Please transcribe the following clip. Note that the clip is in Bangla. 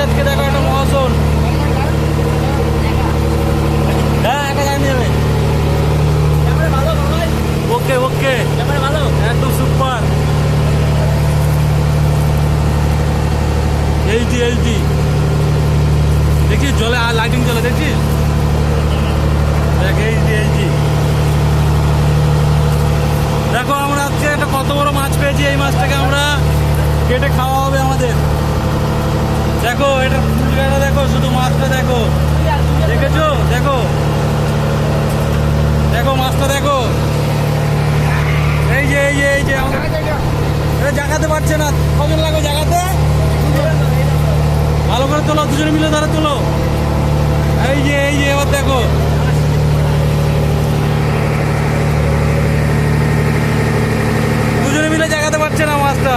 আজকে দেখো একটা মহাজন। হ্যাঁ একা জানি যাবে। ওকে ওকে একদম সুপার। এইচডি এইচডি দেখছিস জলে আর লাইটিং জলে দেখছিস দেখ এইচডি এইচডি। দেখো আমরা আজকে একটা কত বড় মাছ পেয়েছি। এই মাছটাকে আমরা কেটে খাওয়া হবে আমাদের। দেখো এটা ফুলগাটা দেখো, শুধু মাছটা দেখো, দেখেছো? দেখো দেখো মাছটা দেখো। এই যে এই যে এই যে এটা জাগাতে পারছে না। কজন লাগবে জাগাতে? ভালো করে তোলো, দুজনে মিলে ধরে তোলো। এই যে এই যে এবার দেখো দুজনে মিলে জাগাতে পারছে না মাছটা।